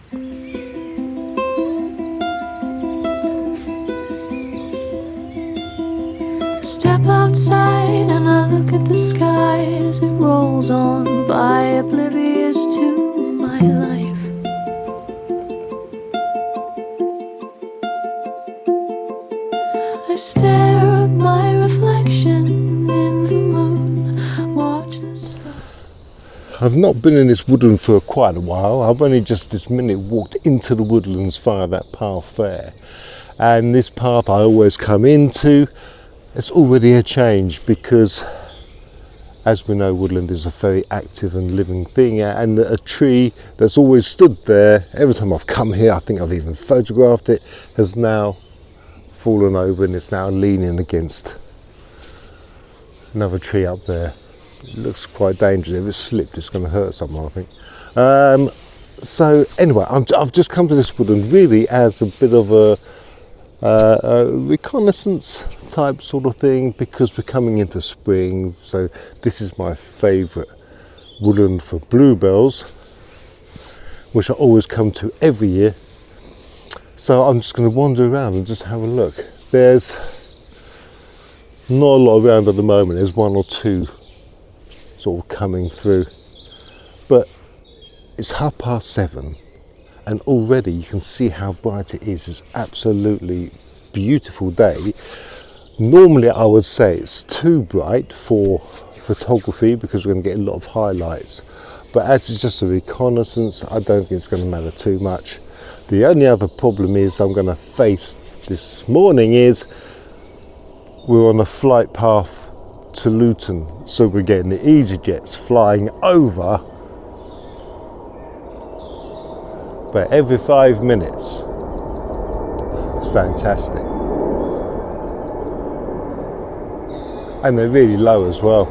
Step outside and I look at the sky as it rolls on by, oblivious to my life. I stare at my reflection in the moon, watch the stars. I've not been in this woodland for quite a while. I've only just this minute walked into the woodlands via that path there. And this path I always come into, it's already a change because, as we know, woodland is a very active and living thing, and a tree that's always stood there, every time I've come here, I think I've even photographed it, has now fallen over and it's now leaning against another tree up there. It looks quite dangerous. If it's slipped, it's going to hurt someone, I think. So anyway, I've just come to this woodland really as a bit of a reconnaissance type sort of thing, because we're coming into spring. So this is my favourite woodland for bluebells, which I always come to every year. So I'm just going to wander around and just have a look. There's not a lot around at the moment. There's one or two sort of coming through, but it's 7:30 and already you can see how bright it is. It's absolutely beautiful day. Normally I would say it's too bright for photography because we're going to get a lot of highlights, but as it's just a reconnaissance, I don't think it's going to matter too much. The only other problem is I'm going to face this morning is we're on a flight path to Luton, so we're getting the EasyJets flying over, but every 5 minutes. It's fantastic, and they're really low as well.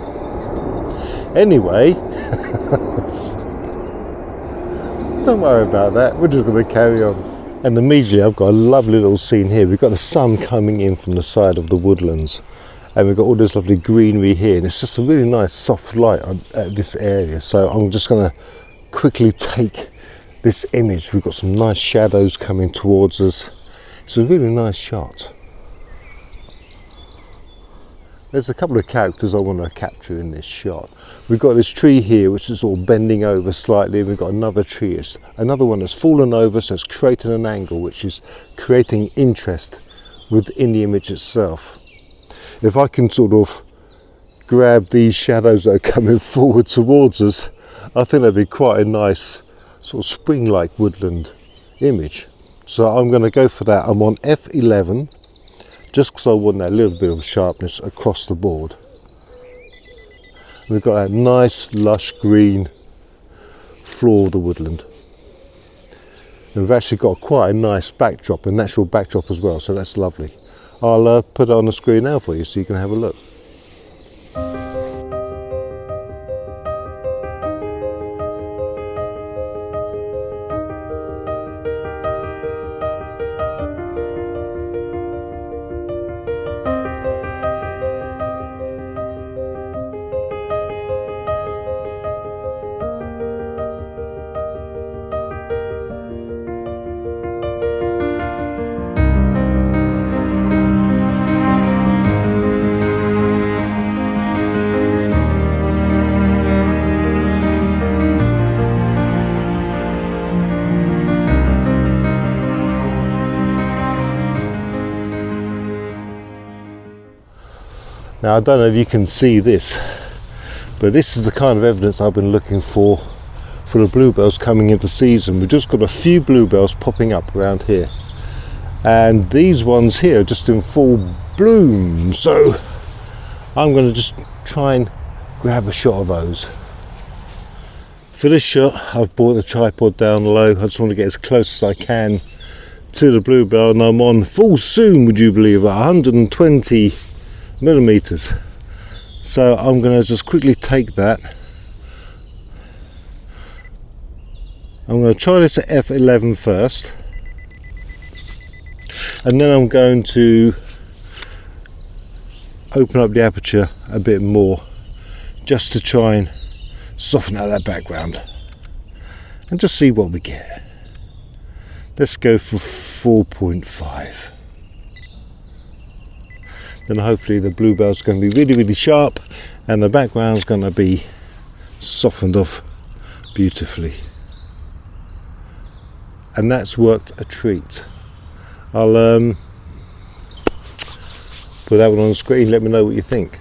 Anyway, don't worry about that, we're just going to carry on. And immediately I've got a lovely little scene here. We've got the sun coming in from the side of the woodlands, and we've got all this lovely greenery here, and it's just a really nice soft light at this area. So I'm just going to quickly take this image. We've got some nice shadows coming towards us. It's a really nice shot. There's a couple of characters I want to capture in this shot. We've got this tree here which is all bending over slightly, and we've got another tree, it's another one that's fallen over, so it's creating an angle which is creating interest within the image itself. If I can sort of grab these shadows that are coming forward towards us, I think that'd be quite a nice sort of spring-like woodland image. So I'm going to go for that. I'm on F11 just because I want that little bit of sharpness across the board. We've got that nice lush green floor of the woodland. And we've actually got quite a nice backdrop, a natural backdrop as well, so that's lovely. I'll put it on the screen now for you so you can have a look. Now I don't know if you can see this, but this is the kind of evidence I've been looking for the bluebells coming into season. We've just got a few bluebells popping up around here, and these ones here are just in full bloom, so I'm going to just try and grab a shot of those. For this shot I've brought the tripod down low. I just want to get as close as I can to the bluebell, and I'm on full zoom, would you believe it, 120 millimeters. So I'm going to just quickly take that. I'm going to try this at f11 first, and then I'm going to open up the aperture a bit more just to try and soften out that background and just see what we get. Let's go for 4.5. Then hopefully the bluebell's going to be really, really sharp and the background's going to be softened off beautifully. And that's worked a treat. I'll put that one on the screen, let me know what you think.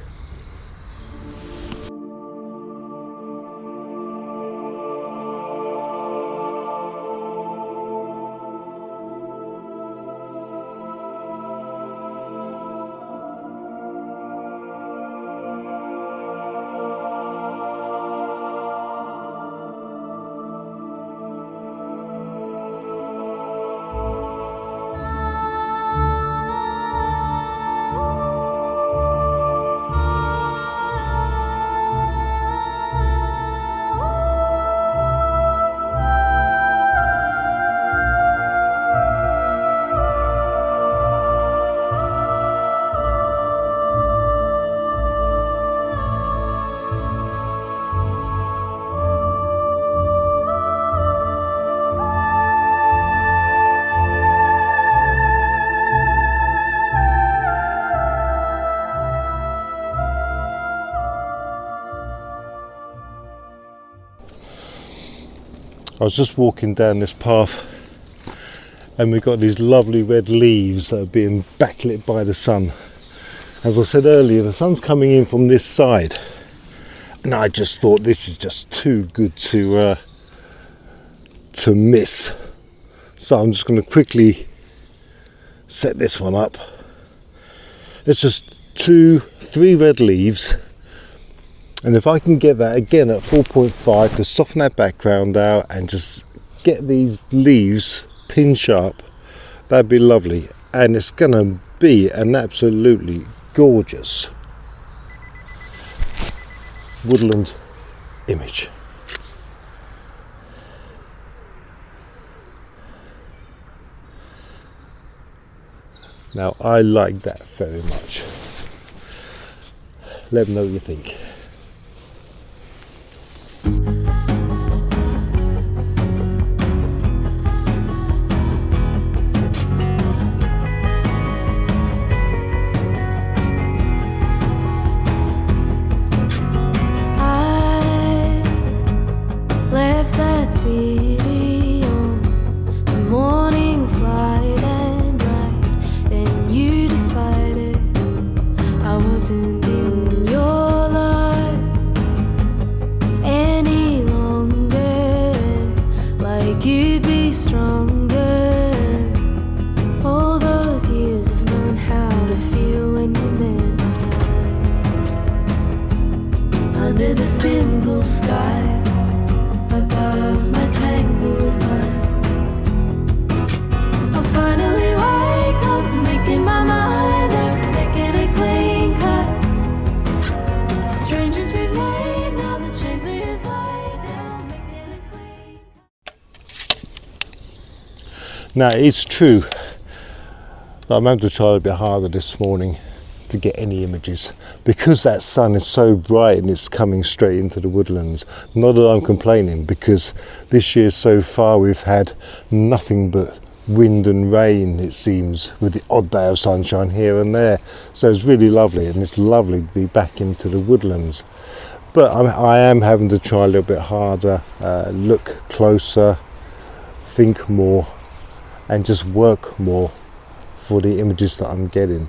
I was just walking down this path and we've got these lovely red leaves that are being backlit by the sun. As I said earlier, the sun's coming in from this side and I just thought this is just too good to miss. So I'm just going to quickly set this one up. It's just 3 red leaves. And if I can get that again at 4.5 to soften that background out and just get these leaves pin sharp, that'd be lovely. And it's gonna be an absolutely gorgeous woodland image. Now I like that very much. Let me know what you think. That city on the morning flight, and right then you decided I wasn't in your life any longer, like you'd be stronger. All those years of knowing how to feel when you met me under the simple sky above my tangled mind. I'll finally wake up, making my mind up, making it clean cut. Strangers we've made, now the chains we've laid down, making it clean cut. Now it's true that I'm having to try a bit harder this morning to get any images because that sun is so bright and it's coming straight into the woodlands. Not that I'm complaining, because this year so far we've had nothing but wind and rain, it seems, with the odd day of sunshine here and there. So it's really lovely, and it's lovely to be back into the woodlands. But I am having to try a little bit harder, look closer, think more, and just work more for the images that I'm getting.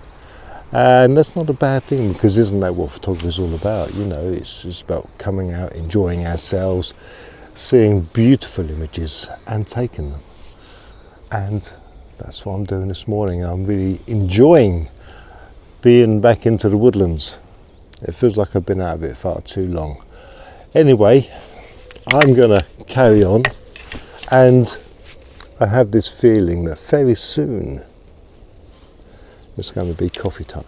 And that's not a bad thing, because isn't that what photography is all about? You know, it's about coming out, enjoying ourselves, seeing beautiful images and taking them. And that's what I'm doing this morning. I'm really enjoying being back into the woodlands. It feels like I've been out of it far too long. Anyway, I'm gonna carry on, and I have this feeling that very soon it's going to be coffee time.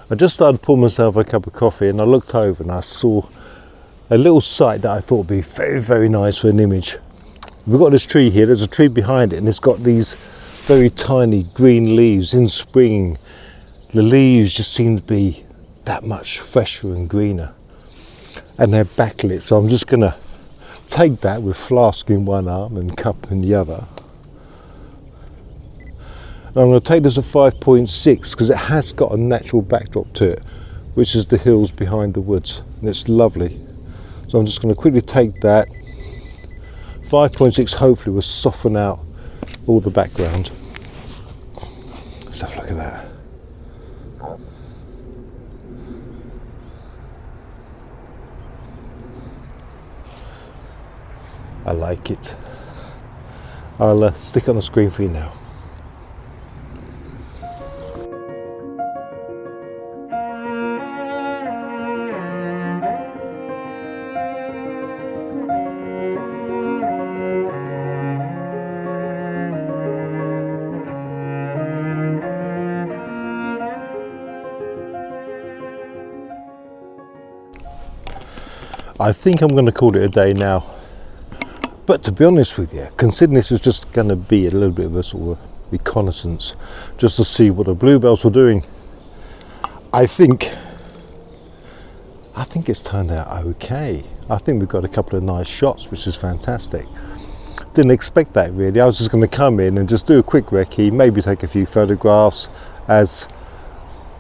I just started pouring myself a cup of coffee and I looked over and I saw a little site that I thought would be very, very nice for an image. We've got this tree here, there's a tree behind it and it's got these very tiny green leaves. In spring, the leaves just seem to be that much fresher and greener. And they're backlit, so I'm just gonna take that with flask in one arm and cup in the other. And I'm gonna take this at 5.6 because it has got a natural backdrop to it, which is the hills behind the woods. And it's lovely. So I'm just gonna quickly take that. 5.6 hopefully will soften out all the background. Let's have a look at that. I like it. I'll stick it on the screen for you now. I think I'm going to call it a day now. But to be honest with you, considering this was just going to be a little bit of a sort of reconnaissance, just to see what the bluebells were doing, I think it's turned out okay. I think we've got a couple of nice shots, which is fantastic. Didn't expect that really. I was just going to come in and just do a quick recce, maybe take a few photographs as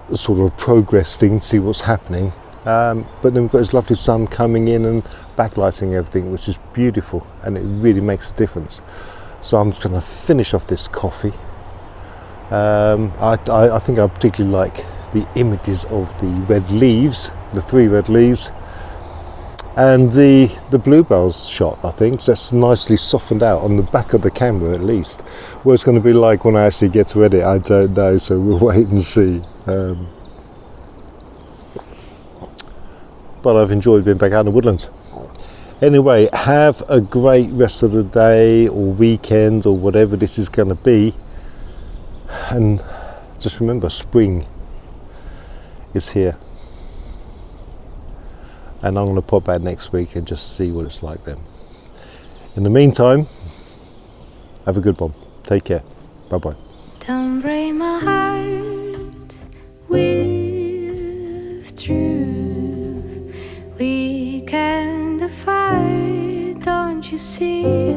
a sort of progress thing, see what's happening. But then we've got this lovely sun coming in and backlighting everything, which is beautiful, and it really makes a difference. So I'm just going to finish off this coffee. I think I particularly like the images of the red leaves, the 3 red leaves, and the bluebells shot. I think so that's nicely softened out on the back of the camera at least. What it's going to be like when I actually get to edit, I don't know, so we'll wait and see. But I've enjoyed being back out in the woodlands. Anyway, have a great rest of the day or weekend or whatever this is going to be. And just remember, spring is here. And I'm going to pop out next week and just see what it's like then. In the meantime, have a good one. Take care. Bye-bye. Don't break my heart with truth. We can defy, don't you see?